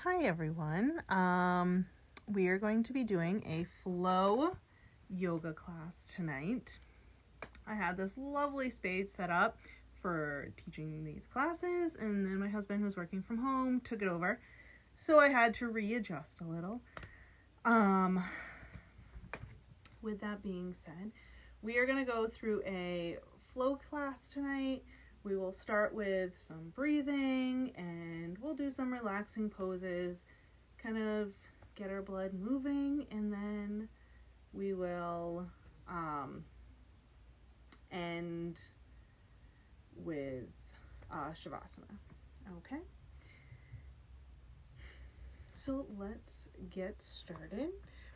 Hi everyone. We are going to be doing a flow yoga class tonight. I had this lovely space set up for teaching these classes, and then my husband, who's working from home, took it over. So I had to readjust a little. With that being said, we are going to go through a flow class tonight. We will start with some breathing and we'll do some relaxing poses, kind of get our blood moving, and then we will end with Shavasana. Okay? So let's get started.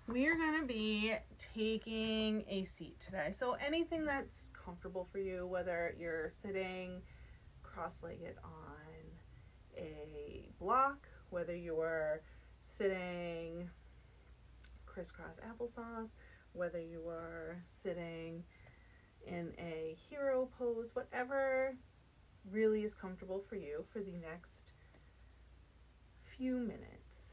We are going to be taking a seat today. So anything that's comfortable for you, whether you're sitting cross-legged on a block, whether you're sitting crisscross applesauce, whether you are sitting in a hero pose, whatever really is comfortable for you for the next few minutes.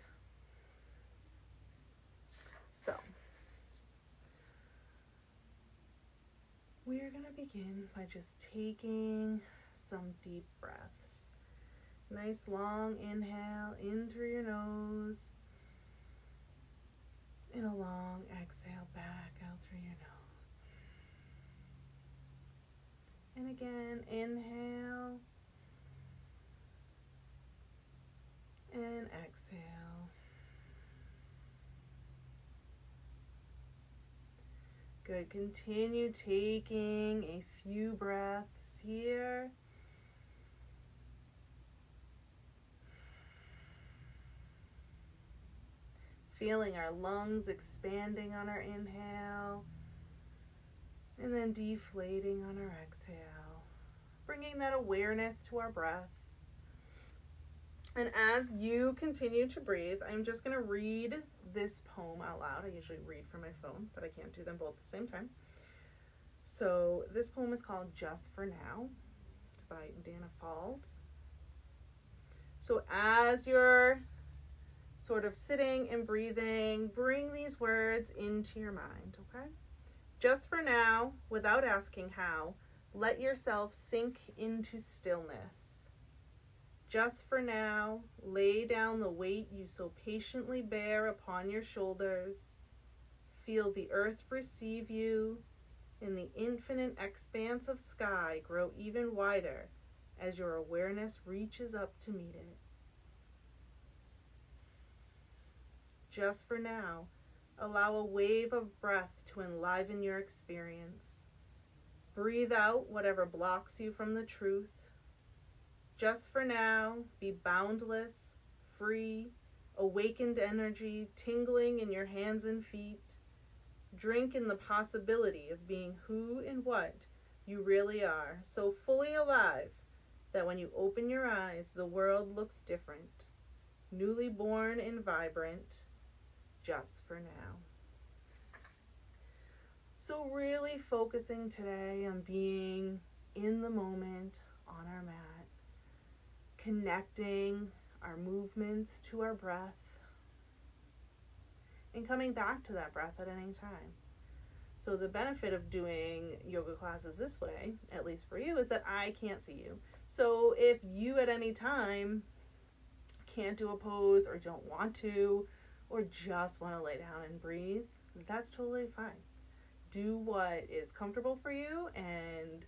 So, we're going to begin by just taking some deep breaths. Nice long inhale in through your nose, and a long exhale back out through your nose. And again, inhale and exhale. Good. Continue taking a few breaths here. Feeling our lungs expanding on our inhale and then deflating on our exhale. Bringing that awareness to our breath. And as you continue to breathe, I'm just going to read this poem out loud. I usually read from my phone, but I can't do them both at the same time. So this poem is called Just for Now. It's by Dana Falls. So as you're sort of sitting and breathing, bring these words into your mind, okay? Just for now, without asking how, let yourself sink into stillness. Just for now, lay down the weight you so patiently bear upon your shoulders. Feel the earth receive you, and the infinite expanse of sky grow even wider as your awareness reaches up to meet it. Just for now, allow a wave of breath to enliven your experience. Breathe out whatever blocks you from the truth. Just for now, be boundless, free, awakened energy tingling in your hands and feet. Drink in the possibility of being who and what you really are, so fully alive that when you open your eyes, the world looks different, newly born and vibrant, just for now. So really focusing today on being in the moment on our mat. Connecting our movements to our breath and coming back to that breath at any time. So the benefit of doing yoga classes this way, at least for you, is that I can't see you. So if you at any time can't do a pose or don't want to or just want to lay down and breathe, that's totally fine. Do what is comfortable for you and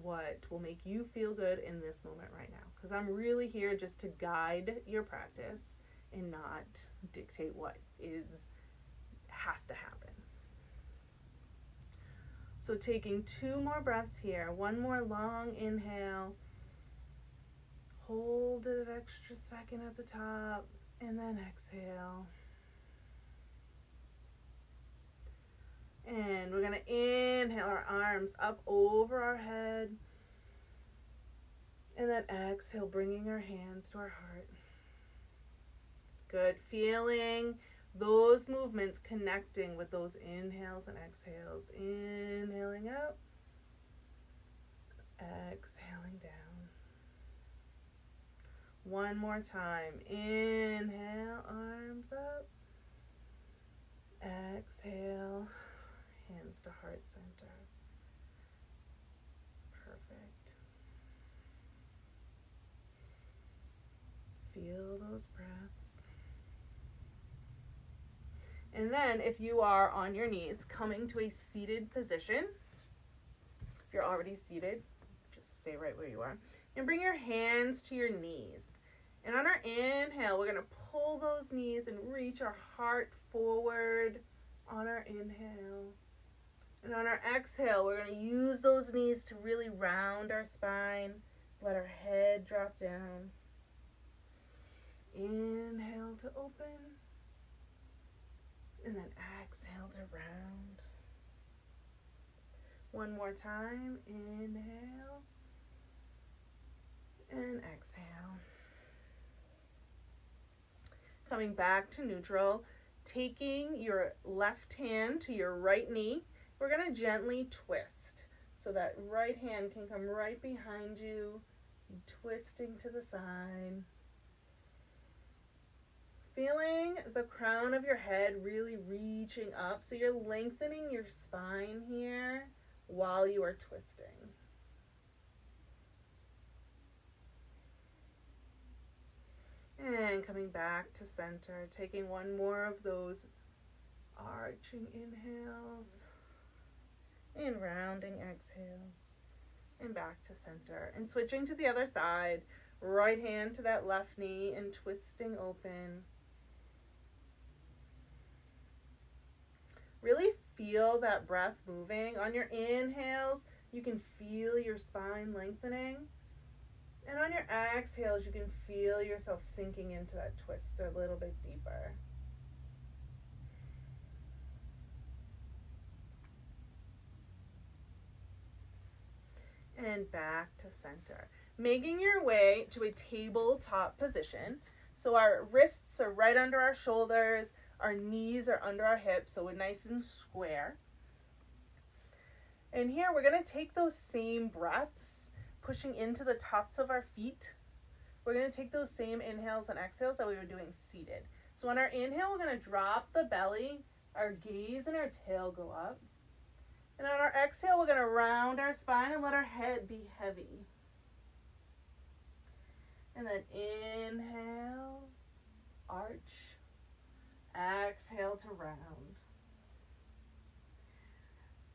what will make you feel good in this moment right now. Because I'm really here just to guide your practice and not dictate what has to happen. So taking 2 more breaths here. 1 more long inhale. Hold it an extra second at the top and then exhale. And we're going to inhale our arms up over our head. And then exhale, bringing our hands to our heart. Good. Feeling those movements connecting with those inhales and exhales. Inhaling up. Exhaling down. One more time. Inhale, arms up. Exhale, hands to heart center. Perfect. Feel those breaths. And then if you are on your knees, coming to a seated position. If you're already seated, just stay right where you are. And bring your hands to your knees. And on our inhale, we're going to pull those knees and reach our heart forward on our inhale. And on our exhale, we're going to use those knees to really round our spine. Let our head drop down. Inhale to open. And then exhale to round. One more time. Inhale. And exhale. Coming back to neutral. Taking your left hand to your right knee. We're going to gently twist. So that right hand can come right behind you. Twisting to the side. Feeling the crown of your head really reaching up. So you're lengthening your spine here while you are twisting. And coming back to center. Taking one more of those arching inhales. And rounding exhales. And back to center. And switching to the other side. Right hand to that left knee and twisting open. Really feel that breath moving. On your inhales, you can feel your spine lengthening. And on your exhales, you can feel yourself sinking into that twist a little bit deeper. And back to center. Making your way to a tabletop position. So our wrists are right under our shoulders. Our knees are under our hips, so we're nice and square. And here we're going to take those same breaths, pushing into the tops of our feet. We're going to take those same inhales and exhales that we were doing seated. So on our inhale, we're going to drop the belly, our gaze and our tail go up. And on our exhale, we're going to round our spine and let our head be heavy. And then inhale, arch. Exhale to round.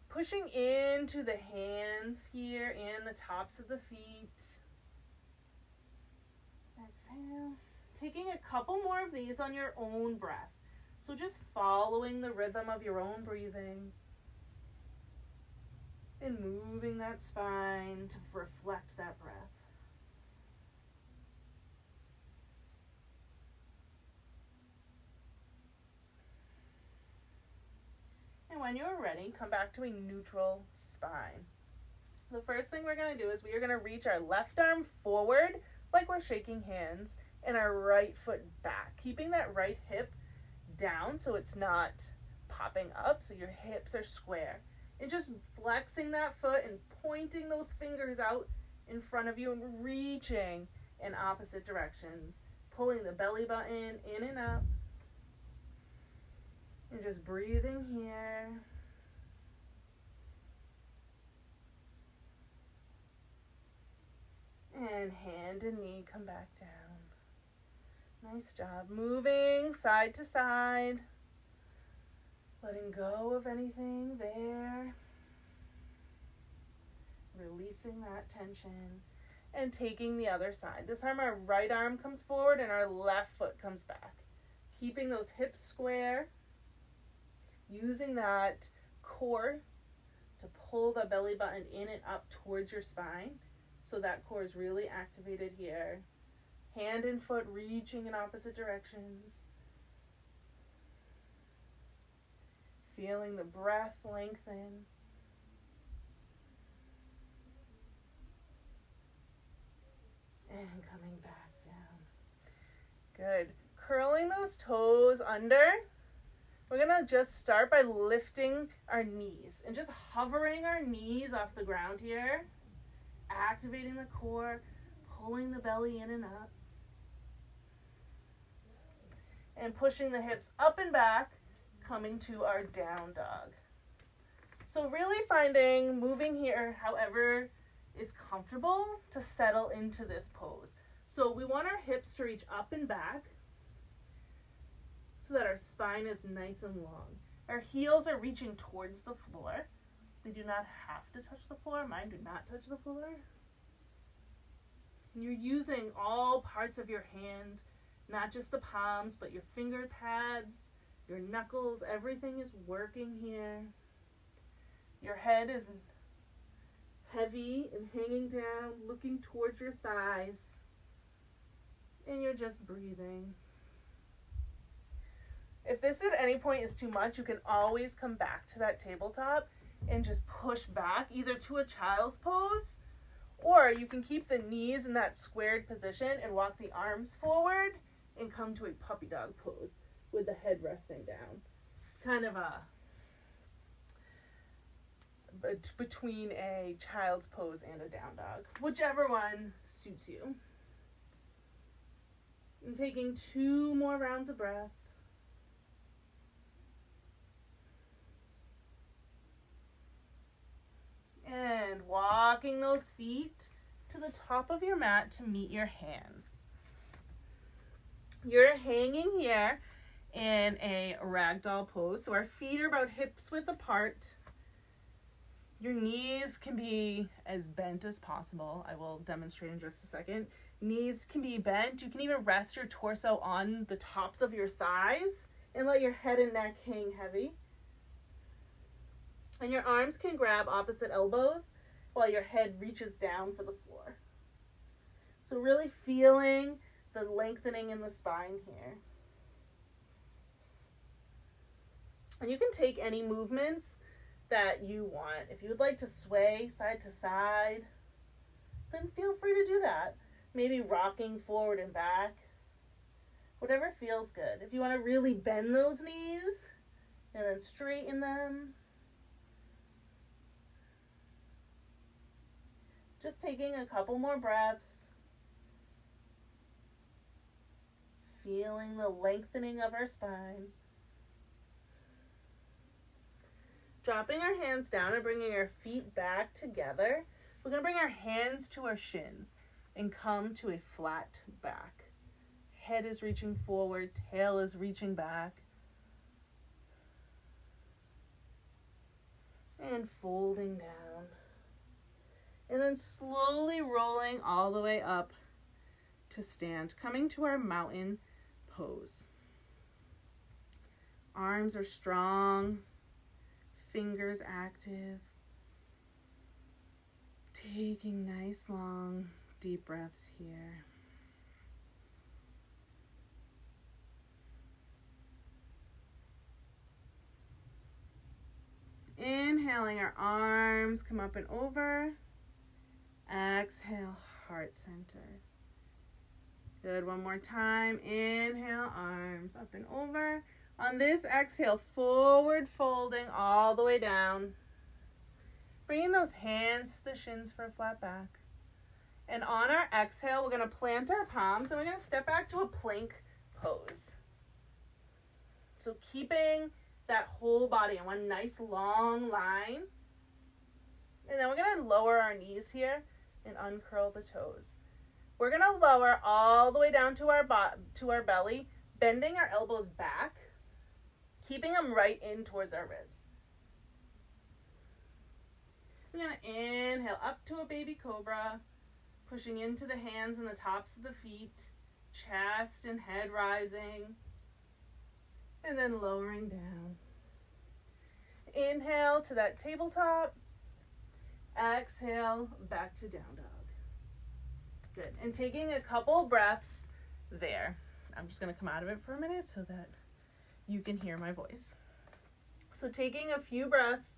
Pushing into the hands here and the tops of the feet. Exhale. Taking a couple more of these on your own breath. So just following the rhythm of your own breathing. And moving that spine to reflect that breath. And when you're ready, come back to a neutral spine. The first thing we're going to do is we are going to reach our left arm forward like we're shaking hands and our right foot back. Keeping that right hip down so it's not popping up, so your hips are square. And just flexing that foot and pointing those fingers out in front of you and reaching in opposite directions. Pulling the belly button in and up. And just breathing here. And hand and knee come back down. Nice job. Moving side to side. Letting go of anything there. Releasing that tension. And taking the other side. This time our right arm comes forward and our left foot comes back. Keeping those hips square. Using that core to pull the belly button in and up towards your spine. So that core is really activated here. Hand and foot reaching in opposite directions. Feeling the breath lengthen. And coming back down. Good. Curling those toes under. We're going to just start by lifting our knees and just hovering our knees off the ground here. Activating the core, pulling the belly in and up. and pushing the hips up and back, coming to our down dog. So really finding, moving here however is comfortable to settle into this pose. So we want our hips to reach up and back so that our spine is nice and long. Our heels are reaching towards the floor. They do not have to touch the floor. Mine do not touch the floor. You're using all parts of your hand, not just the palms, but your finger pads, your knuckles, everything is working here. Your head is heavy and hanging down, looking towards your thighs. And you're just breathing. If this at any point is too much, you can always come back to that tabletop and just push back either to a child's pose, or you can keep the knees in that squared position and walk the arms forward and come to a puppy dog pose with the head resting down. It's kind of between a child's pose and a down dog, whichever one suits you. And taking 2 more rounds of breath. And walking those feet to the top of your mat to meet your hands. You're hanging here in a ragdoll pose. So our feet are about hips width apart. Your knees can be as bent as possible. I will demonstrate in just a second. Knees can be bent. You can even rest your torso on the tops of your thighs and let your head and neck hang heavy. And your arms can grab opposite elbows while your head reaches down for the floor. So really feeling the lengthening in the spine here. And you can take any movements that you want. If you would like to sway side to side, then feel free to do that. Maybe rocking forward and back. Whatever feels good. If you want to really bend those knees and then straighten them. Just taking a couple more breaths. Feeling the lengthening of our spine. Dropping our hands down and bringing our feet back together. We're going to bring our hands to our shins and come to a flat back. Head is reaching forward, tail is reaching back. And folding down. And then slowly rolling all the way up to stand, coming to our mountain pose. Arms are strong, fingers active. Taking nice long deep breaths here. Inhaling, our arms come up and over. Exhale, heart center. Good, one more time. Inhale, arms up and over. On this exhale, forward folding all the way down. Bringing those hands to the shins for a flat back. And on our exhale, we're going to plant our palms and we're going to step back to a plank pose. So keeping that whole body in one nice long line. And then we're going to lower our knees here and uncurl the toes. We're going to lower all the way down to our belly, bending our elbows back, keeping them right in towards our ribs. We're going to inhale up to a baby cobra, pushing into the hands and the tops of the feet, chest and head rising, and then lowering down. Inhale to that tabletop. Exhale, back to down dog. Good. And taking a couple breaths there. I'm just going to come out of it for a minute so that you can hear my voice. So taking a few breaths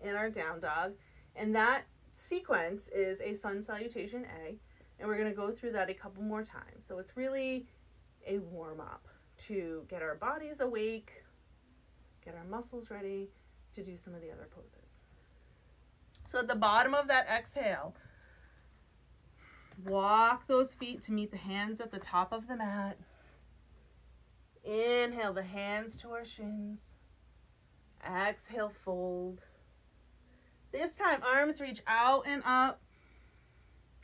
in our down dog. And that sequence is a sun salutation A. And we're going to go through that a couple more times. So it's really a warm-up to get our bodies awake, get our muscles ready to do some of the other poses. So at the bottom of that exhale, walk those feet to meet the hands at the top of the mat. Inhale the hands to our shins. Exhale, fold. This time, arms reach out and up,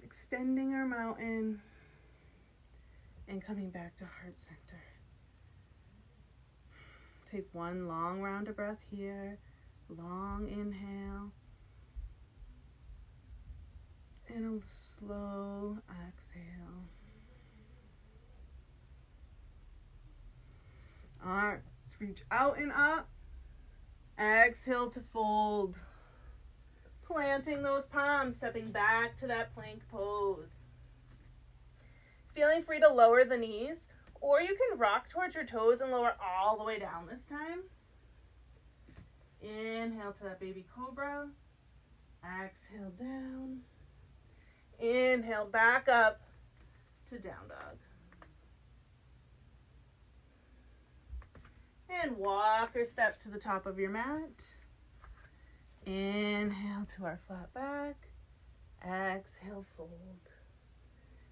extending our mountain and coming back to heart center. Take one long round of breath here. Long inhale. And a slow exhale. Arms reach out and up. Exhale to fold. Planting those palms, stepping back to that plank pose. Feeling free to lower the knees, or you can rock towards your toes and lower all the way down this time. Inhale to that baby cobra. Exhale down. Inhale back up to down dog. And walk or step to the top of your mat. Inhale to our flat back. Exhale, fold.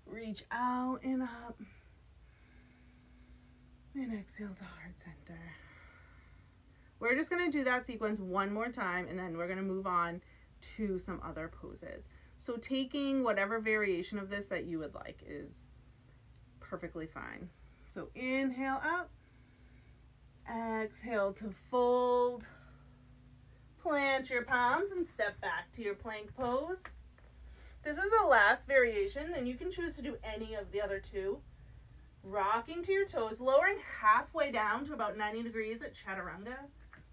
Reach out and up. And exhale to heart center. We're just going to do that sequence one more time, and then we're going to move on to some other poses. So taking whatever variation of this that you would like is perfectly fine. So inhale up. Exhale to fold. Plant your palms and step back to your plank pose. This is the last variation, and you can choose to do any of the other two. Rocking to your toes, lowering halfway down to about 90 degrees at chaturanga.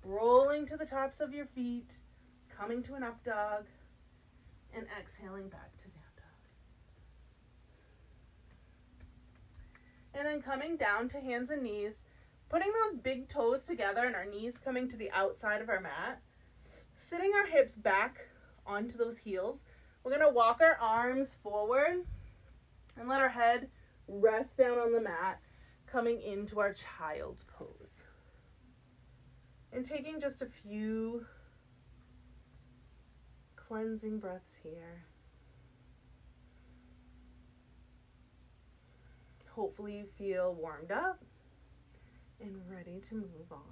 Rolling to the tops of your feet, coming to an up dog, and exhaling back to down dog. And then coming down to hands and knees, putting those big toes together and our knees coming to the outside of our mat. Sitting our hips back onto those heels. We're going to walk our arms forward and let our head rest down on the mat, coming into our child's pose. And taking just a few cleansing breaths here. Hopefully you feel warmed up and ready to move on.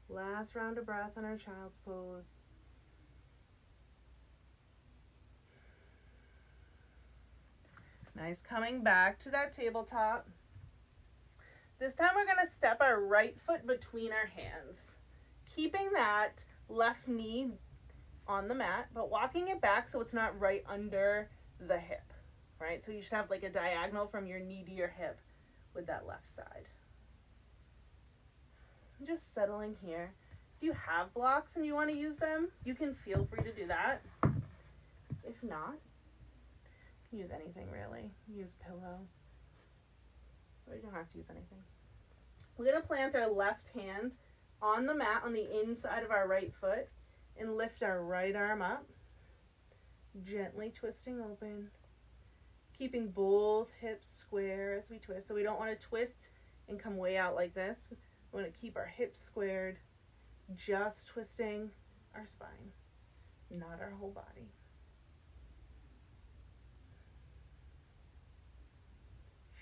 Last round of breath in our child's pose. Nice, coming back to that tabletop. This time we're going to step our right foot between our hands, keeping that left knee on the mat, but walking it back so it's not right under the hip, right? So you should have like a diagonal from your knee to your hip with that left side. Just settling here. If you have blocks and you want to use them, you can feel free to do that. If not, use anything really. Use a pillow. Or you don't have to use anything. We're going to plant our left hand on the mat on the inside of our right foot and lift our right arm up. Gently twisting open. Keeping both hips square as we twist. So we don't want to twist and come way out like this. We want to keep our hips squared, just twisting our spine, not our whole body.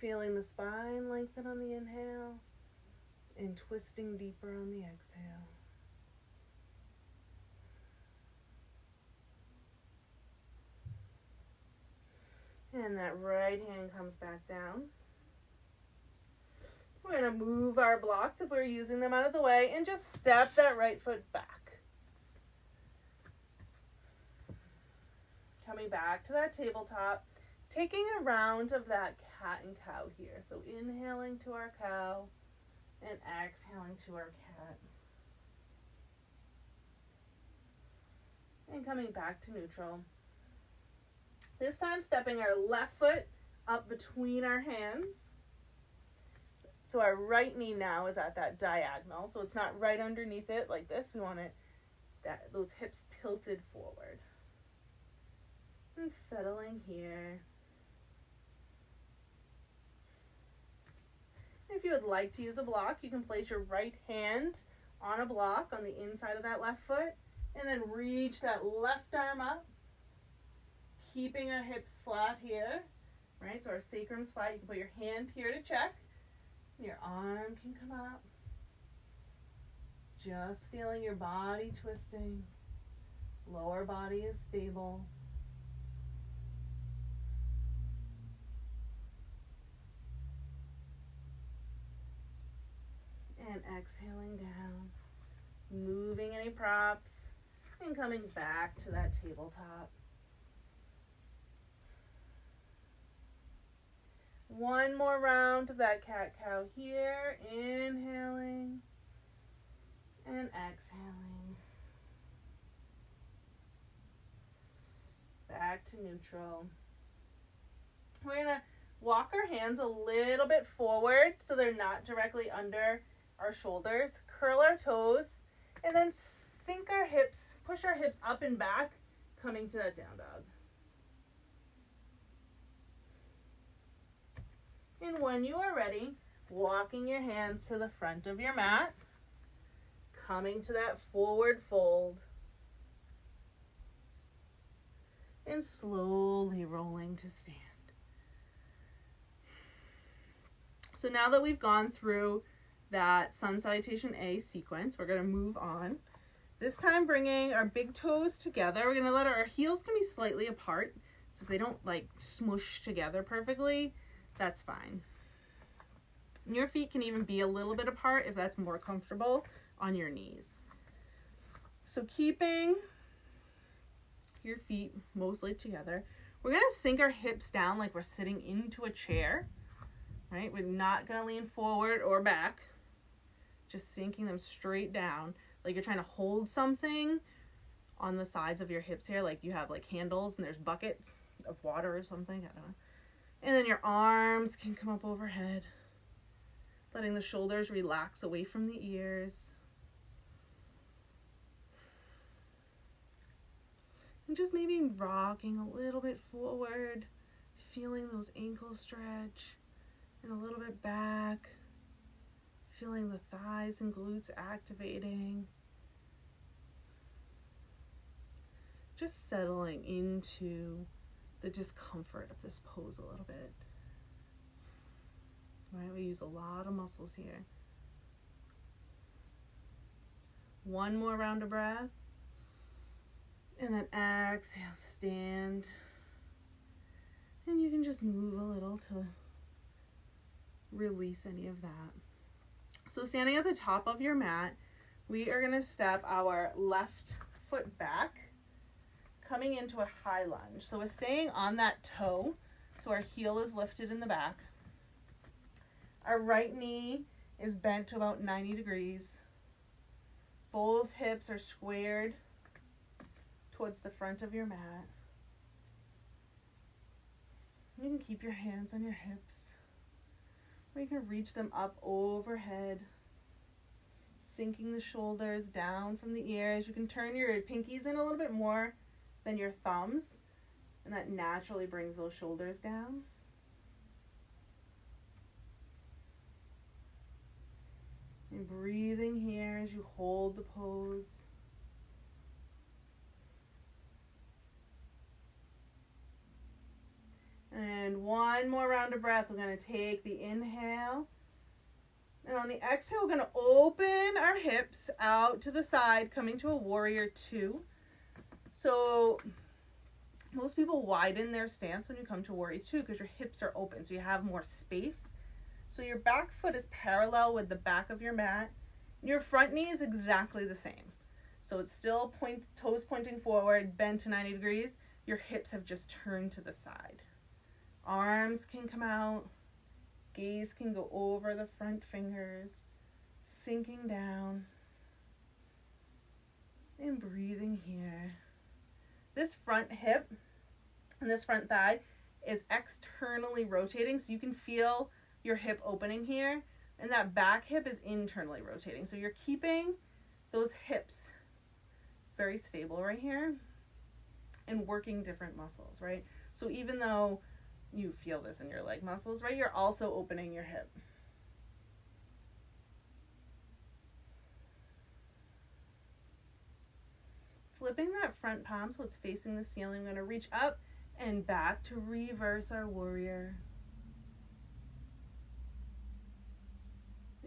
Feeling the spine lengthen on the inhale and twisting deeper on the exhale. And that right hand comes back down. We're going to move our blocks if we're using them out of the way and just step that right foot back. Coming back to that tabletop, taking a round of that cat and cow here. So inhaling to our cow and exhaling to our cat. And coming back to neutral. This time stepping our left foot up between our hands. So our right knee now is at that diagonal. So it's not right underneath it like this. We want those hips tilted forward. And settling here. If you would like to use a block, you can place your right hand on a block on the inside of that left foot And then reach that left arm up, keeping our hips flat here, right? So our sacrum's flat. You can put your hand here to check. Your arm can come up. Just feeling your body twisting. Lower body is stable. And exhaling down. Moving any props and coming back to that tabletop. One more round of that cat-cow here. Inhaling and exhaling. Back to neutral. We're going to walk our hands a little bit forward so they're not directly under our shoulders. Curl our toes and then sink our hips, push our hips up and back, coming to that down dog. And when you are ready, walking your hands to the front of your mat, coming to that forward fold, and slowly rolling to stand. So now that we've gone through that Sun Salutation A sequence, we're going to move on. This time bringing our big toes together. We're going to let our heels can be slightly apart. So if they don't like smoosh together perfectly, that's fine. Your feet can even be a little bit apart if that's more comfortable on your knees. So keeping your feet mostly together, we're going to sink our hips down like we're sitting into a chair, right? We're not going to lean forward or back, just sinking them straight down like you're trying to hold something on the sides of your hips here, like you have like handles and there's buckets of water or something, I don't know. And then your arms can come up overhead, letting the shoulders relax away from the ears. And just maybe rocking a little bit forward, feeling those ankles stretch, and a little bit back, feeling the thighs and glutes activating. Just settling into the discomfort of this pose a little bit. Right, we use a lot of muscles here. One more round of breath. And then exhale, stand. And you can just move a little to release any of that. So standing at the top of your mat, we are going to step our left foot back, coming into a high lunge. So we're staying on that toe, so our heel is lifted in the back. Our right knee is bent to about 90 degrees. Both hips are squared towards the front of your mat. You can keep your hands on your hips, or you can reach them up overhead, sinking the shoulders down from the ears. You can turn your pinkies in a little bit more than your thumbs, and that naturally brings those shoulders down. And breathing here as you hold the pose. And one more round of breath. We're going to take the inhale. And on the exhale, we're going to open our hips out to the side, coming to a warrior two. So most people widen their stance when you come to warrior two because your hips are open, so you have more space. So your back foot is parallel with the back of your mat. Your front knee is exactly the same. So it's still toes pointing forward, bent to 90 degrees. Your hips have just turned to the side. Arms can come out. Gaze can go over the front fingers, sinking down. And breathing here. This front hip and this front thigh is externally rotating, so you can feel your hip opening here, and that back hip is internally rotating. So you're keeping those hips very stable right here and working different muscles, right? So even though you feel this in your leg muscles, right, you're also opening your hip. flipping that front palm so it's facing the ceiling. We're going to reach up and back to reverse our warrior.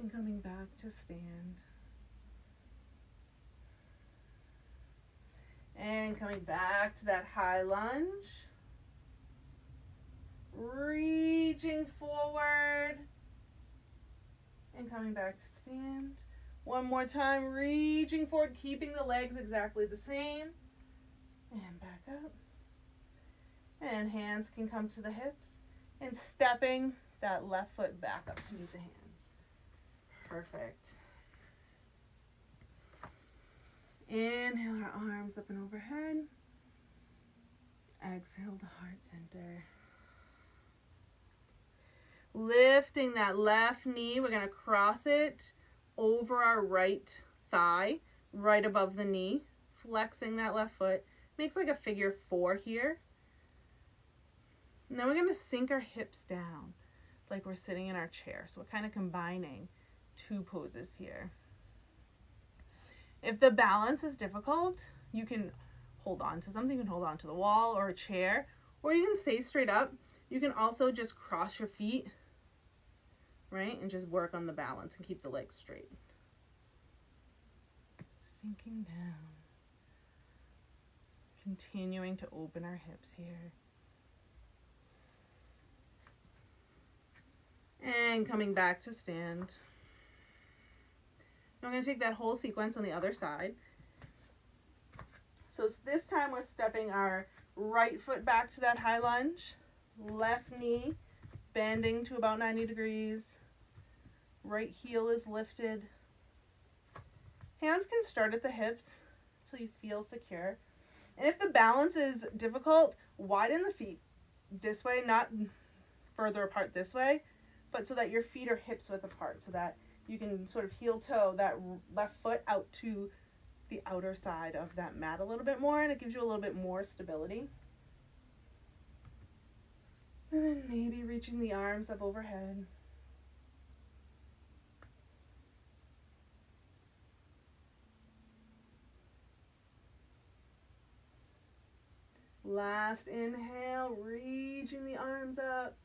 And coming back to stand. And coming back to that high lunge. Reaching forward. And coming back to stand. One more time, reaching forward, keeping the legs exactly the same. And back up. And hands can come to the hips. And stepping that left foot back up to meet the hands. Perfect. Inhale our arms up and overhead. Exhale to heart center. Lifting that left knee, we're going to cross it over our right thigh, right above the knee. Flexing that left foot. Makes like a figure 4 here. And then we're going to sink our hips down like we're sitting in our chair. So we're kind of combining 2 poses here. If the balance is difficult, you can hold on to something. You can hold on to the wall or a chair, or you can stay straight up. You can also just cross your feet, right? And just work on the balance and keep the legs straight. Sinking down. Continuing to open our hips here. And coming back to stand. Now I'm going to take that whole sequence on the other side. So this time we're stepping our right foot back to that high lunge. Left knee bending to about 90 degrees. Right heel is lifted. Hands can start at the hips until you feel secure. And if the balance is difficult, widen the feet this way, not further apart this way, but so that your feet are hips width apart, so that you can sort of heel toe that left foot out to the outer side of that mat a little bit more, and it gives you a little bit more stability. And then maybe reaching the arms up overhead. Last inhale, reaching the arms up.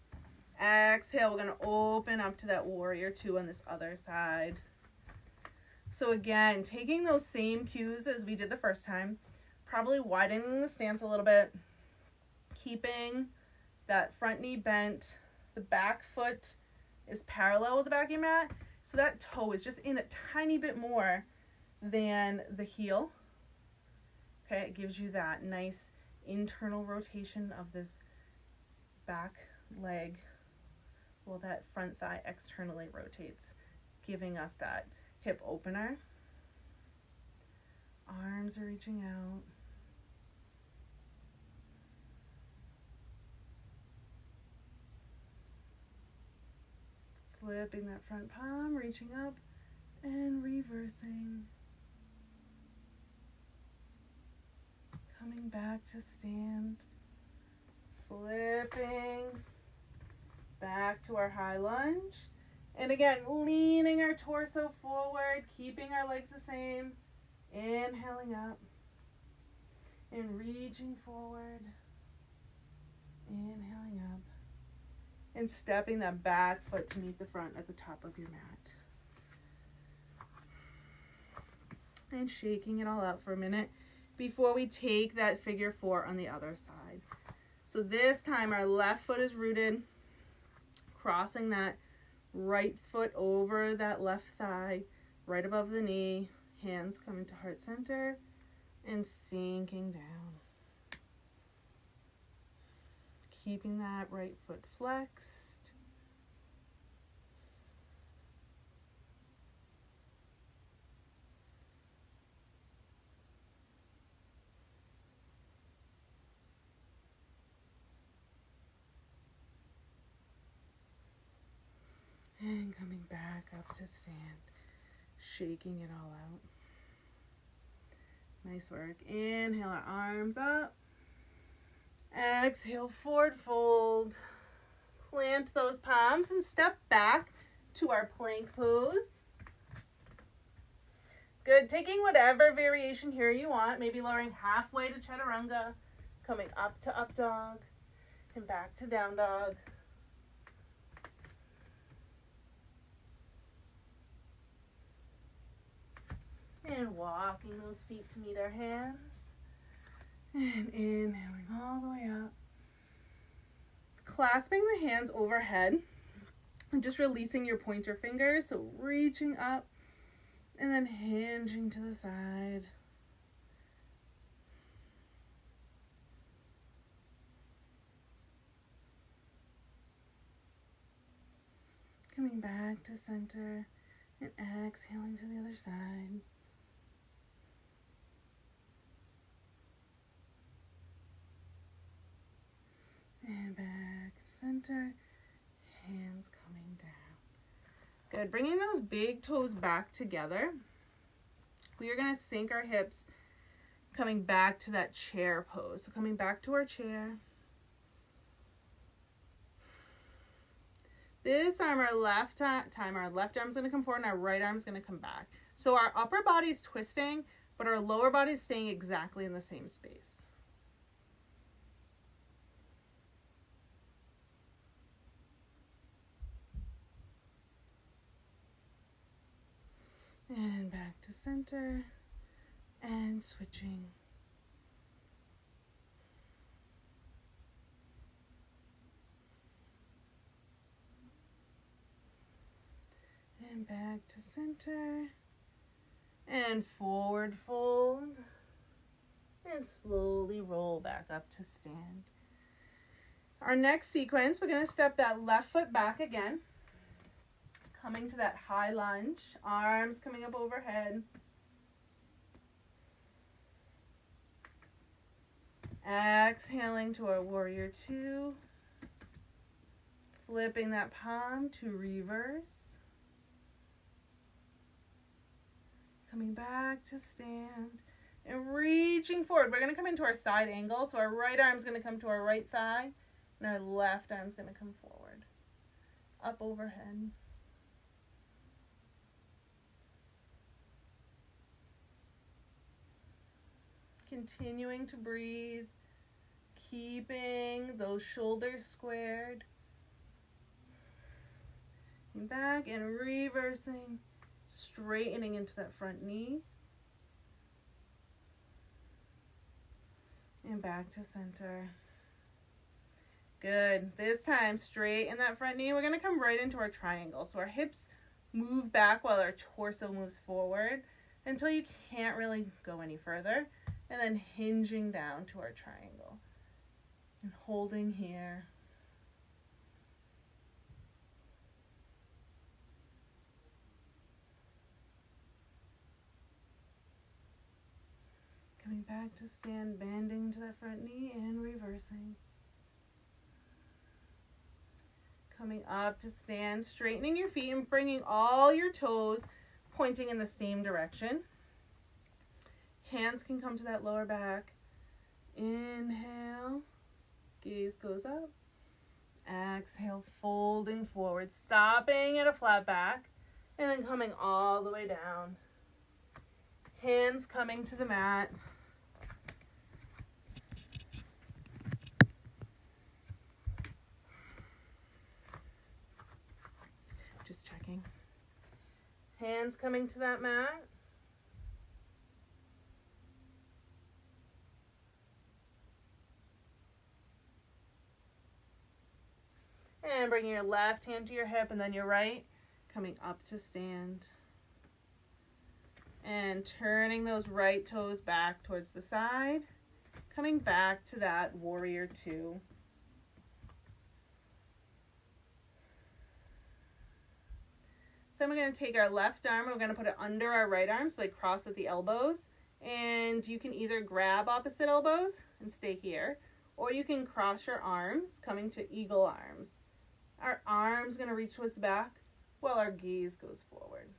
Exhale, we're going to open up to that warrior 2 on this other side. So again, taking those same cues as we did the first time, probably widening the stance a little bit, keeping that front knee bent, the back foot is parallel with the back of your mat, so that toe is just in a tiny bit more than the heel. Okay, it gives you that nice internal rotation of this back leg while that front thigh externally rotates, giving us that hip opener. Arms are reaching out. Flipping that front palm, reaching up and reversing. Coming back to stand. Flipping back to our high lunge. And again, leaning our torso forward, keeping our legs the same. Inhaling up and reaching forward. Inhaling up and stepping that back foot to meet the front at the top of your mat. And shaking it all out for a minute before we take that figure 4 on the other side. So this time our left foot is rooted, crossing that right foot over that left thigh, right above the knee, hands coming to heart center, and sinking down. Keeping that right foot flexed. And coming back up to stand, shaking it all out. Nice work. Inhale our arms up. Exhale, forward fold. Plant those palms and step back to our plank pose. Good. Taking whatever variation here you want, maybe lowering halfway to chaturanga, coming up to up dog, and back to down dog. And walking those feet to meet our hands. And inhaling all the way up. Clasping the hands overhead and just releasing your pointer fingers. So reaching up and then hinging to the side. Coming back to center and exhaling to the other side. And back to center, hands coming down. Good, bringing those big toes back together. We are gonna sink our hips, coming back to that chair pose. So coming back to our chair. This arm, our left arm's gonna come forward and our right arm's gonna come back. So our upper body's twisting, but our lower body's staying exactly in the same space. And back to center and switching. And back to center and forward fold and slowly roll back up to stand. Our next sequence, we're going to step that left foot back again. Coming to that high lunge, arms coming up overhead. Exhaling to our warrior two. Flipping that palm to reverse. Coming back to stand and reaching forward. We're going to come into our side angle. So our right arm's going to come to our right thigh and our left arm's going to come forward. Up overhead. Continuing to breathe, keeping those shoulders squared. And back and reversing, straightening into that front knee. And back to center. Good. This time, straighten that front knee. We're going to come right into our triangle. So our hips move back while our torso moves forward until you can't really go any further. And then hinging down to our triangle. And holding here. Coming back to stand, bending to that front knee and reversing. Coming up to stand, straightening your feet and bringing all your toes pointing in the same direction. Hands can come to that lower back. Inhale, gaze goes up. Exhale, folding forward, stopping at a flat back, and then coming all the way down. Hands coming to the mat. Just checking. Hands coming to that mat. And bringing your left hand to your hip and then your right, coming up to stand. And turning those right toes back towards the side, coming back to that warrior two. So we're going to take our left arm and we're going to put it under our right arm so they cross at the elbows. And you can either grab opposite elbows and stay here, or you can cross your arms, coming to eagle arms. Our arm's going to reach to us back while our gaze goes forward.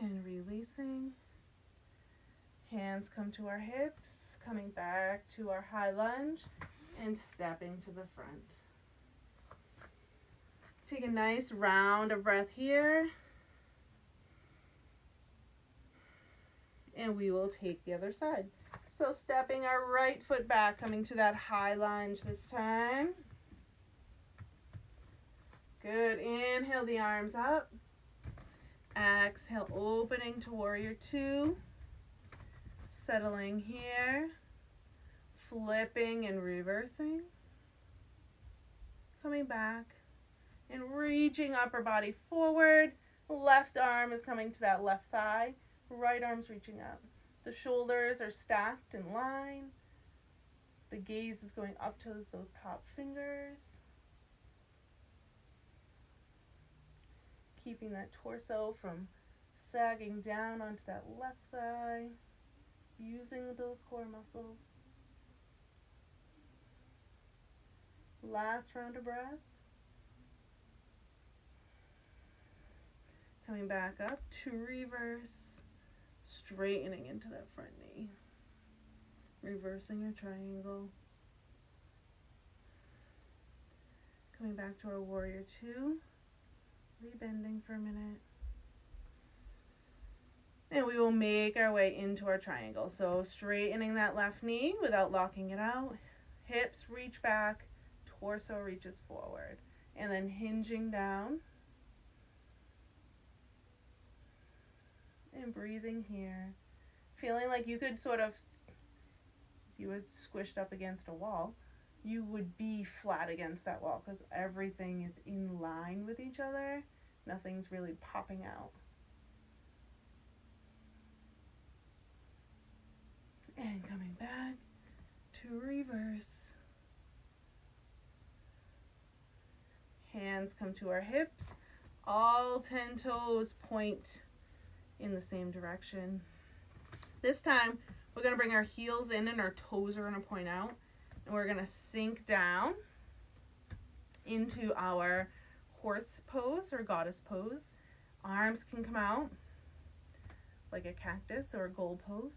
And releasing. Hands come to our hips, coming back to our high lunge and stepping to the front. take a nice round of breath here. And we will take the other side. So stepping our right foot back, coming to that high lunge this time. Good. Inhale the arms up. Exhale, opening to warrior two. Settling here. Flipping and reversing. Coming back and reaching upper body forward. Left arm is coming to that left thigh. Right arm's reaching up. The shoulders are stacked in line. The gaze is going up to those top fingers. Keeping that torso from sagging down onto that left thigh. Using those core muscles. Last round of breath. Coming back up to reverse. Straightening into that front knee. Reversing your triangle. Coming back to our warrior two. Rebending for a minute. And we will make our way into our triangle. So straightening that left knee without locking it out. Hips reach back. Torso reaches forward. And then hinging down. And breathing here. Feeling like you could sort of, if you were squished up against a wall, you would be flat against that wall because everything is in line with each other. Nothing's really popping out. And coming back to reverse. Hands come to our hips. All 10 toes point in the same direction. This time, we're going to bring our heels in and our toes are going to point out. And we're going to sink down into our horse pose or goddess pose. Arms can come out like a cactus or a goalpost.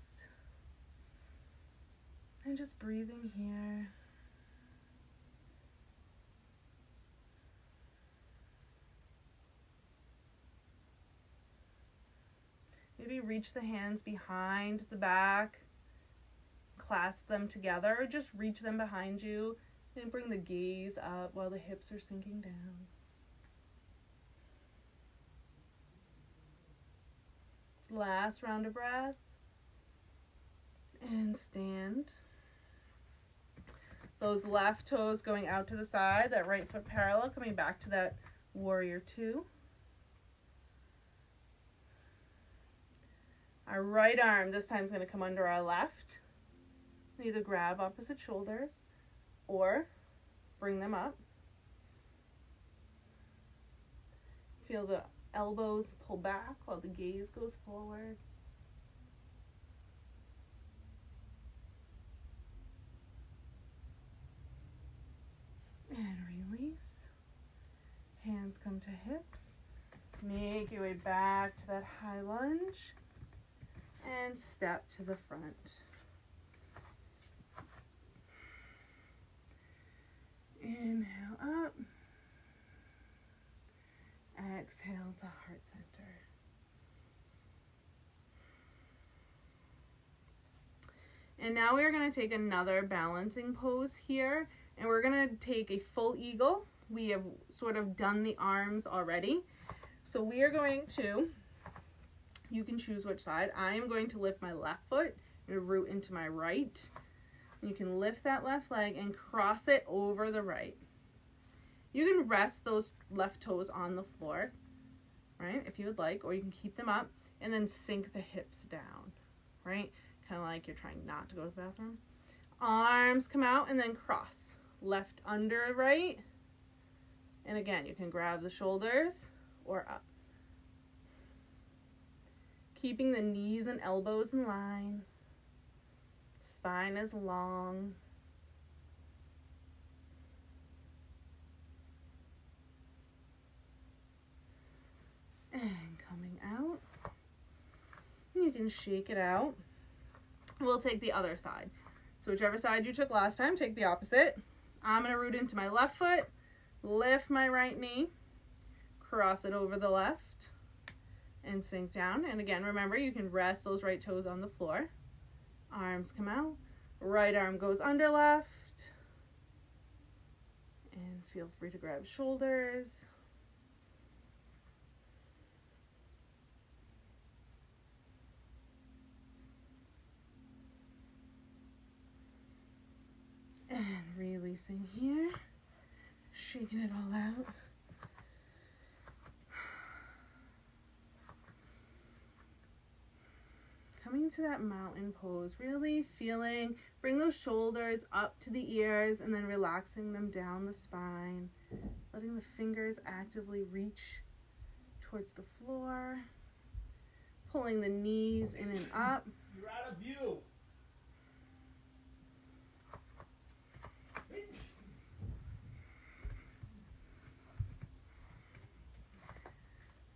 And just breathing here. Maybe reach the hands behind the back, clasp them together, or just reach them behind you and bring the gaze up while the hips are sinking down. Last round of breath. And stand. Those left toes going out to the side, that right foot parallel, coming back to that warrior two. Our right arm this time is going to come under our left. Either grab opposite shoulders or bring them up. Feel the elbows pull back while the gaze goes forward. And release. Hands come to hips. Make your way back to that high lunge. And step to the front. Inhale up. Exhale to heart center. And now we are going to take another balancing pose here. And we're going to take a full eagle. We have sort of done the arms already. So we are going to, you can choose which side. I am going to lift my left foot and root into my right. You can lift that left leg and cross it over the right. You can rest those left toes on the floor, right, if you would like, or you can keep them up and then sink the hips down, right? Kind of like you're trying not to go to the bathroom. Arms come out and then cross. Left under right. And again, you can grab the shoulders or up. Keeping the knees and elbows in line. Spine is long. And coming out. You can shake it out. We'll take the other side. So whichever side you took last time, take the opposite. I'm going to root into my left foot, lift my right knee, Cross it over the left and sink down. And again, remember, you can rest those right toes on the floor. Arms come out. Right arm goes under left. And feel free to grab shoulders. And releasing here. Shaking it all out. Coming to that mountain pose, really feeling, bring those shoulders up to the ears and then relaxing them down the spine. Letting the fingers actively reach towards the floor. Pulling the knees in and up. You're out of view.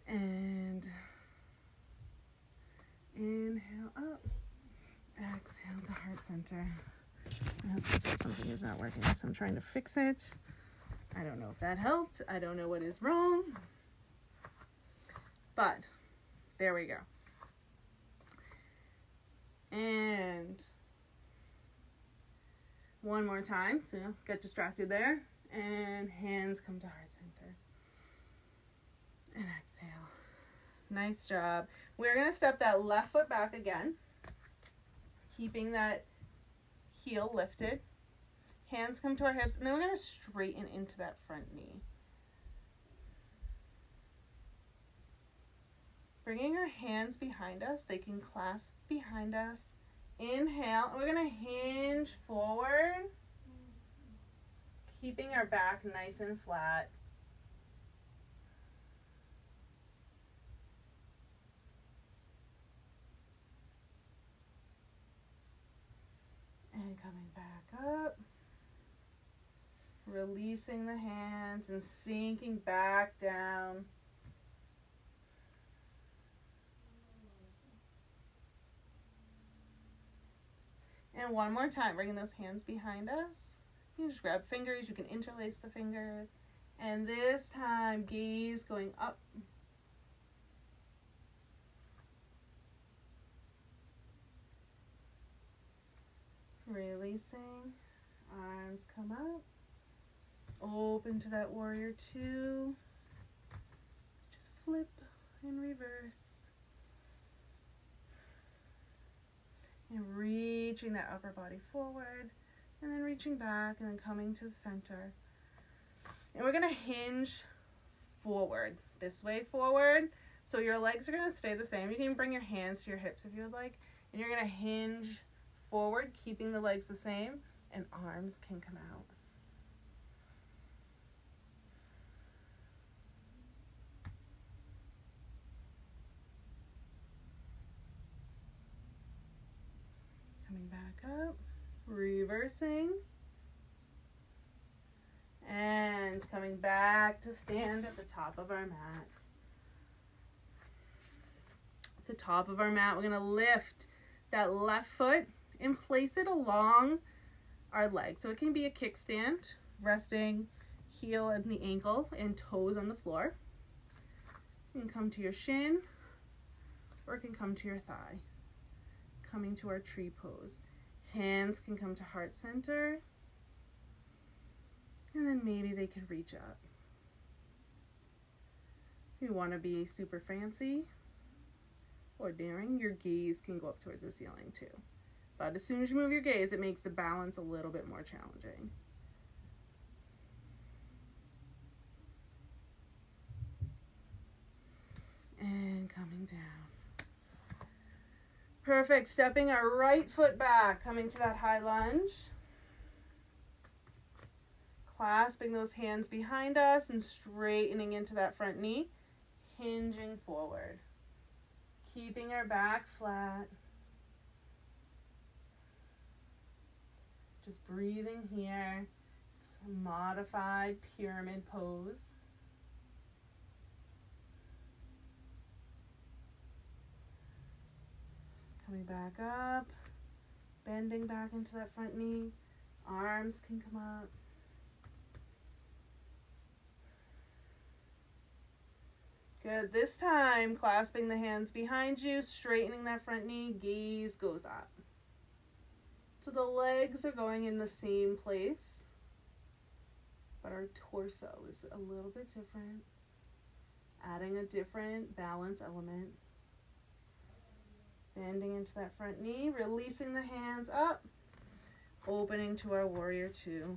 And inhale up, exhale to heart center. My husband said something is not working, so I'm trying to fix it. I don't know if that helped. I don't know what is wrong, but there we go. And one more time, so get distracted there, and hands come to heart center. And exhale. Nice job. We're going to step that left foot back again, keeping that heel lifted. Hands come to our hips, and then we're going to straighten into that front knee. Bringing our hands behind us, they can clasp behind us. Inhale, and we're going to hinge forward, keeping our back nice and flat. And coming back up, releasing the hands and sinking back down. And one more time, bringing those hands behind us. You can just grab fingers, you can interlace the fingers. And this time, gaze going up. Releasing, arms come up, open to that warrior two, just flip and reverse, and reaching that upper body forward, and then reaching back, and then coming to the center. And we're going to hinge forward, this way forward, so your legs are going to stay the same. You can even bring your hands to your hips if you would like, and you're going to hinge forward, keeping the legs the same, and arms can come out. Coming back up, reversing, and coming back to stand at the top of our mat. At the top of our mat, we're going to lift that left foot and place it along our leg. So it can be a kickstand, resting heel at the ankle and toes on the floor. You can come to your shin, or it can come to your thigh. Coming to our tree pose. Hands can come to heart center, and then maybe they can reach up. If you want to be super fancy or daring, your gaze can go up towards the ceiling too. But as soon as you move your gaze, it makes the balance a little bit more challenging. And coming down. Perfect. Stepping our right foot back, coming to that high lunge. Clasping those hands behind us and straightening into that front knee. Hinging forward. Keeping our back flat. Just breathing here. It's a modified pyramid pose. Coming back up, bending back into that front knee. Arms can come up. Good. This time, clasping the hands behind you, straightening that front knee, gaze goes up. So the legs are going in the same place, but our torso is a little bit different, adding a different balance element. Bending into that front knee, releasing the hands up, opening to our warrior two.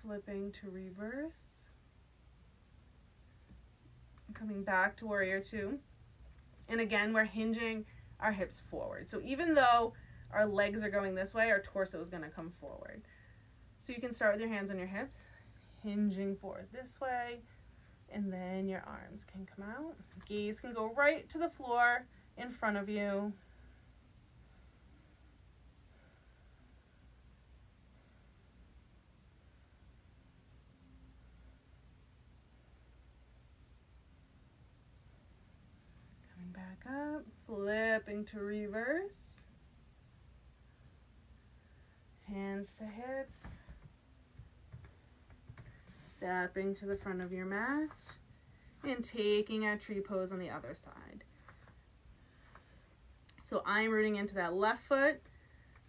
Flipping to reverse. Coming back to warrior two. And again, we're hinging our hips forward. So even though our legs are going this way, our torso is going to come forward. So you can start with your hands on your hips, hinging forward this way, and then your arms can come out. Gaze can go right to the floor in front of you. Back up, flipping to reverse, hands to hips, stepping to the front of your mat, and taking our tree pose on the other side. So I'm rooting into that left foot.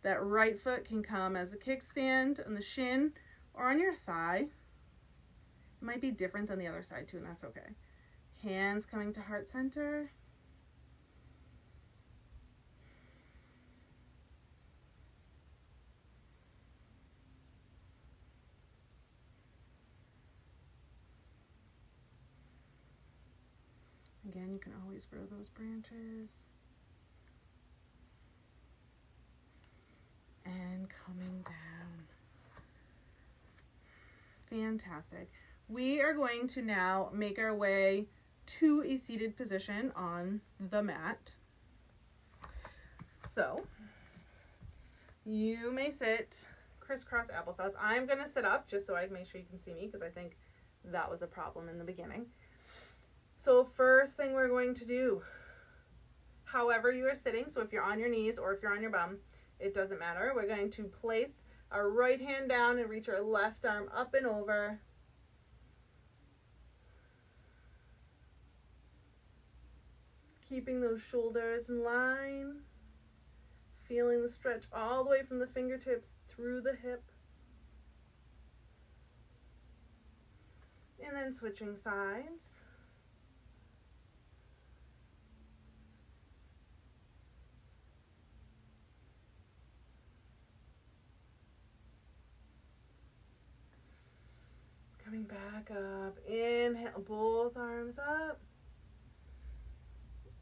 That right foot can come as a kickstand on the shin or on your thigh. It might be different than the other side too, and that's okay. Hands coming to heart center. Again, you can always grow those branches. And coming down. Fantastic. We are going to now make our way to a seated position on the mat. So, you may sit crisscross applesauce. I'm going to sit up just so I can make sure you can see me, because I think that was a problem in the beginning. So first thing we're going to do, however you are sitting, so if you're on your knees or if you're on your bum, it doesn't matter. We're going to place our right hand down and reach our left arm up and over. Keeping those shoulders in line. Feeling the stretch all the way from the fingertips through the hip. And then switching sides. Coming back up, inhale, both arms up.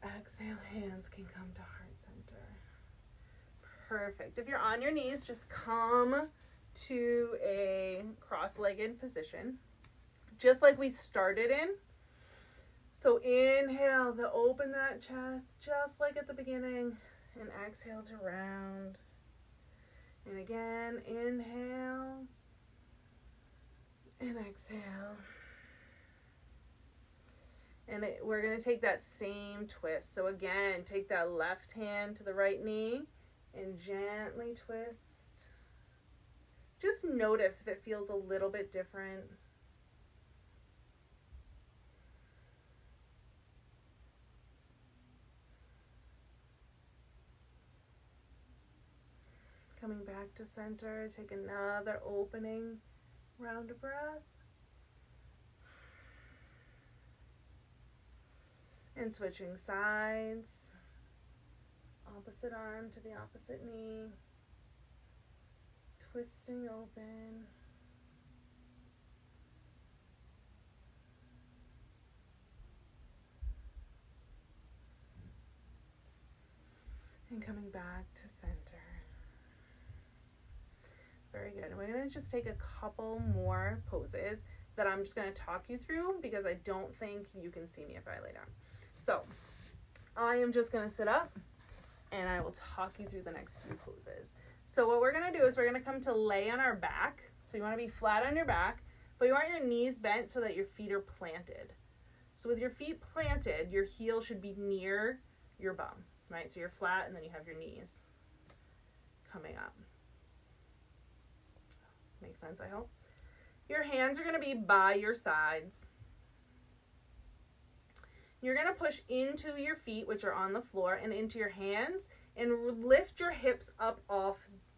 Exhale, hands can come to heart center. Perfect. If you're on your knees, just come to a cross-legged position, just like we started in. So inhale to open that chest, just like at the beginning, and exhale to round. And again, inhale. And exhale. And we're going to take that same twist. So again, take that left hand to the right knee and gently twist. Just notice if it feels a little bit different. Coming back to center, take another opening round of breath. And switching sides. Opposite arm to the opposite knee. Twisting open. And coming back to center. Very good. We're going to just take a couple more poses that I'm just going to talk you through because I don't think you can see me if I lay down. So I am just going to sit up and I will talk you through the next few poses. So what we're going to do is we're going to come to lay on our back. So you want to be flat on your back, but you want your knees bent so that your feet are planted. So with your feet planted, your heel should be near your bum, right? So you're flat and then you have your knees coming up. Makes sense, I hope. Your hands are going to be by your sides. You're going to push into your feet, which are on the floor, and into your hands, and lift your hips up off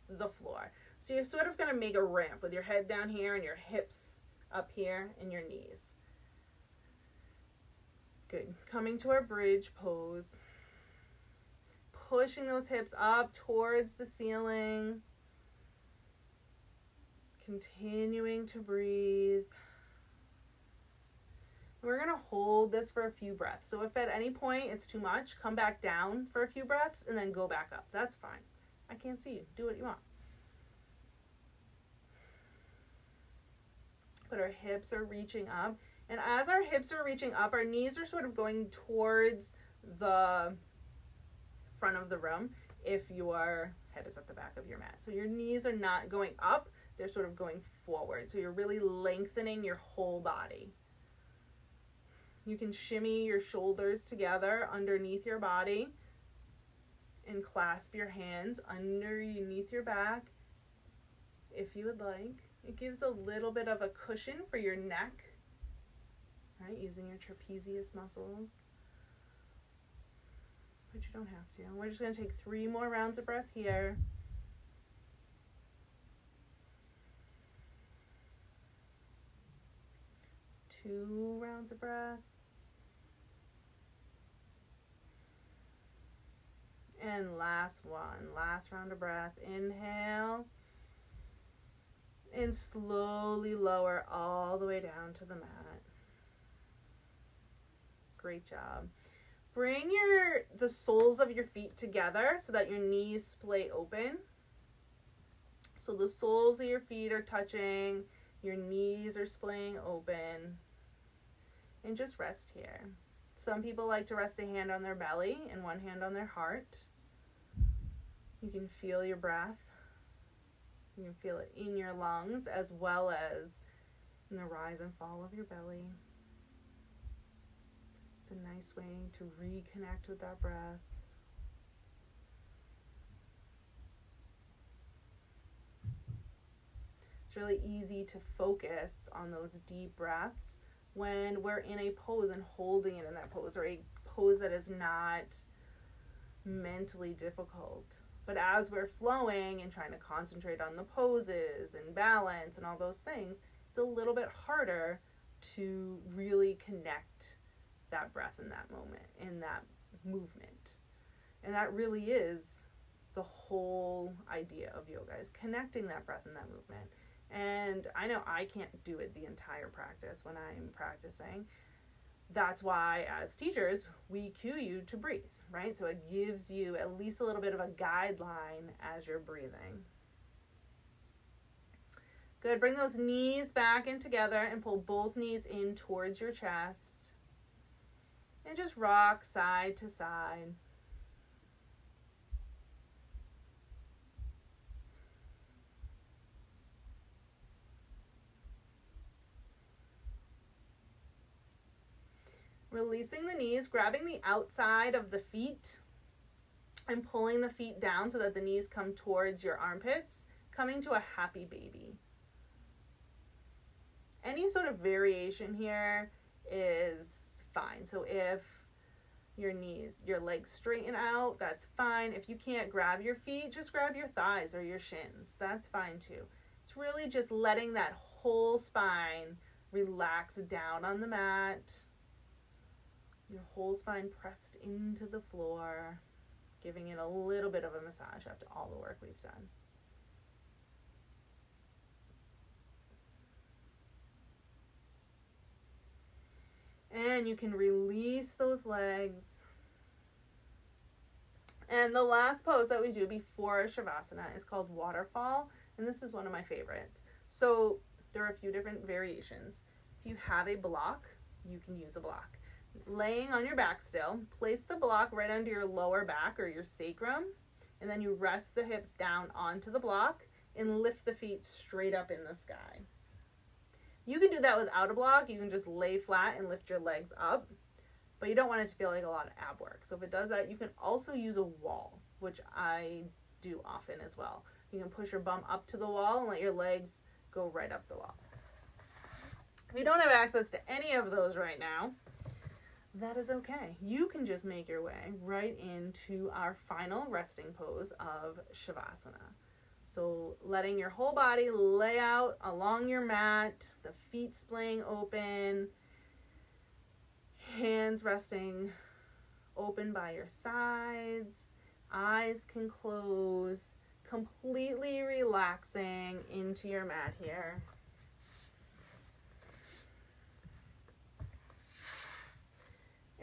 the floor. So you're sort of going to make a ramp with your head down here and your hips up here and your knees. Good. Coming to our bridge pose. Pushing those hips up towards the ceiling. Continuing to breathe. We're going to hold this for a few breaths. So if at any point it's too much, come back down for a few breaths and then go back up. That's fine. I can't see you. Do what you want. But our hips are reaching up. And as our hips are reaching up, our knees are sort of going towards the front of the room if your head is at the back of your mat. So your knees are not going up. They're sort of going forward. So you're really lengthening your whole body. You can shimmy your shoulders together underneath your body and clasp your hands underneath your back if you would like. It gives a little bit of a cushion for your neck, right? Using your trapezius muscles. But you don't have to. We're just going to take 3 more rounds of breath here. Two rounds of breath. And last one. Last round of breath. Inhale. And slowly lower all the way down to the mat. Great job. Bring the soles of your feet together so that your knees splay open. So the soles of your feet are touching, your knees are splaying open. And just rest here. Some people like to rest a hand on their belly and one hand on their heart. You can feel your breath. You can feel it in your lungs as well as in the rise and fall of your belly. It's a nice way to reconnect with that breath. It's really easy to focus on those deep breaths when we're in a pose and holding it in that pose, or a pose that is not mentally difficult. But as we're flowing and trying to concentrate on the poses and balance and all those things, it's a little bit harder to really connect that breath in that moment, in that movement. And that really is the whole idea of yoga, is connecting that breath in that movement. And I know I can't do it the entire practice when I'm practicing. That's why, as teachers, we cue you to breathe, right? So it gives you at least a little bit of a guideline as you're breathing. Good. Bring those knees back in together and pull both knees in towards your chest. And just rock side to side. Releasing the knees, grabbing the outside of the feet and pulling the feet down so that the knees come towards your armpits, coming to a happy baby. Any sort of variation here is fine. So if your legs straighten out, that's fine. If you can't grab your feet, just grab your thighs or your shins. That's fine too. It's really just letting that whole spine relax down on the mat. Your whole spine pressed into the floor, giving it a little bit of a massage after all the work we've done. And you can release those legs. And the last pose that we do before Shavasana is called waterfall, and this is one of my favorites. So there are a few different variations. If you have a block, you can use a block. Laying on your back still, place the block right under your lower back or your sacrum, and then you rest the hips down onto the block and lift the feet straight up in the sky. You can do that without a block. You can just lay flat and lift your legs up, but you don't want it to feel like a lot of ab work. So if it does that, you can also use a wall, which I do often as well. You can push your bum up to the wall and let your legs go right up the wall. you don't have access to any of those right now, that is okay. You can just make your way right into our final resting pose of Shavasana. So letting your whole body lay out along your mat, the feet splaying open, hands resting open by your sides, eyes can close, completely relaxing into your mat here.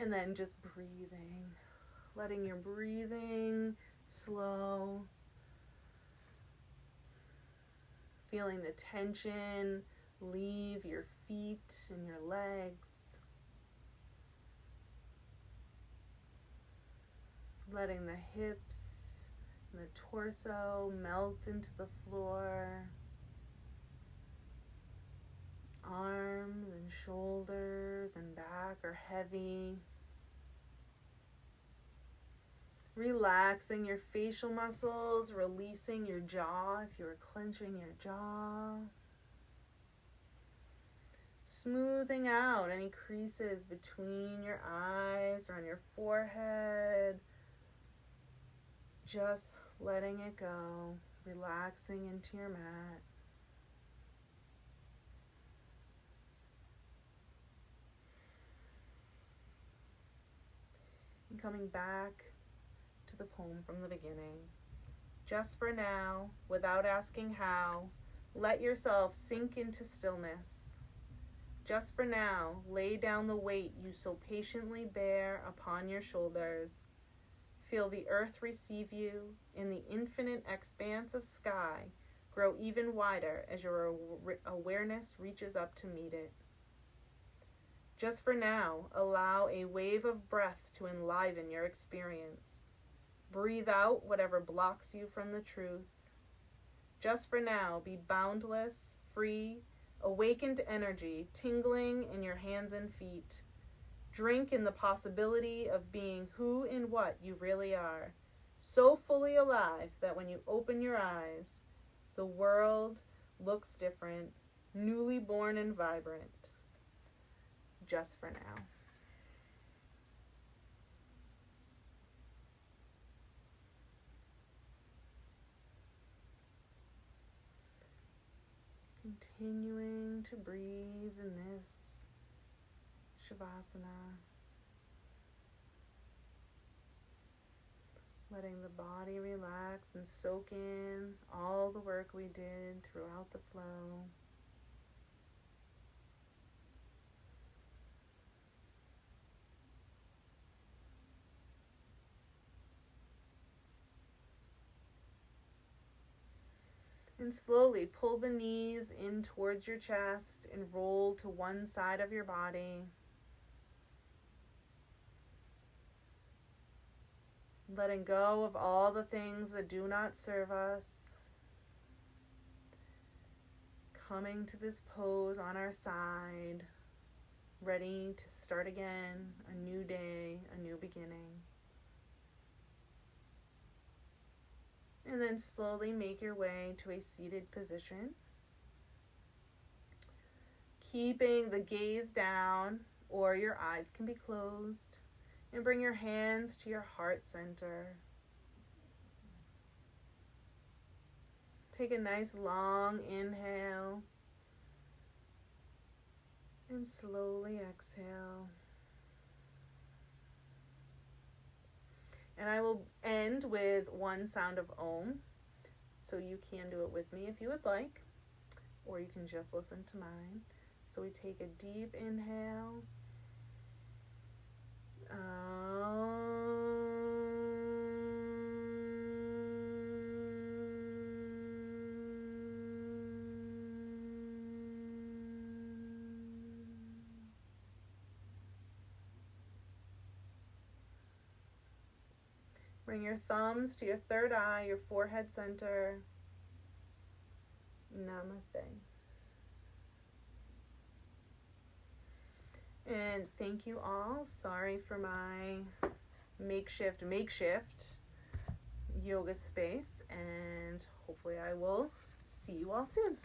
And then just breathing, letting your breathing slow, feeling the tension leave your feet and your legs. Letting the hips and the torso melt into the floor. Arms and shoulders and back are heavy. Relaxing your facial muscles, releasing your jaw if you're clenching your jaw. Smoothing out any creases between your eyes or on your forehead. Just letting it go, relaxing into your mat. And coming back to the poem from the beginning. Just for now, without asking how, let yourself sink into stillness. Just for now, lay down the weight you so patiently bear upon your shoulders. Feel the earth receive you, in the infinite expanse of sky grow even wider as your awareness reaches up to meet it. Just for now, allow a wave of breath to enliven your experience. Breathe out whatever blocks you from the truth. Just for now, be boundless, free, awakened energy tingling in your hands and feet. Drink in the possibility of being who and what you really are, so fully alive that when you open your eyes, the world looks different, newly born and vibrant. Just for now. Continuing to breathe in this Shavasana. Letting the body relax and soak in all the work we did throughout the flow. And slowly pull the knees in towards your chest and roll to one side of your body. Letting go of all the things that do not serve us. Coming to this pose on our side, ready to start again, a new day, a new beginning. And then slowly make your way to a seated position. Keeping the gaze down, or your eyes can be closed. And bring your hands to your heart center. Take a nice long inhale. And slowly exhale. And I will end with one sound of Om. So you can do it with me if you would like. Or you can just listen to mine. So we take a deep inhale. Bring your thumbs to your third eye, your forehead center. Namaste. And thank you all. Sorry for my makeshift yoga space, and hopefully I will see you all soon.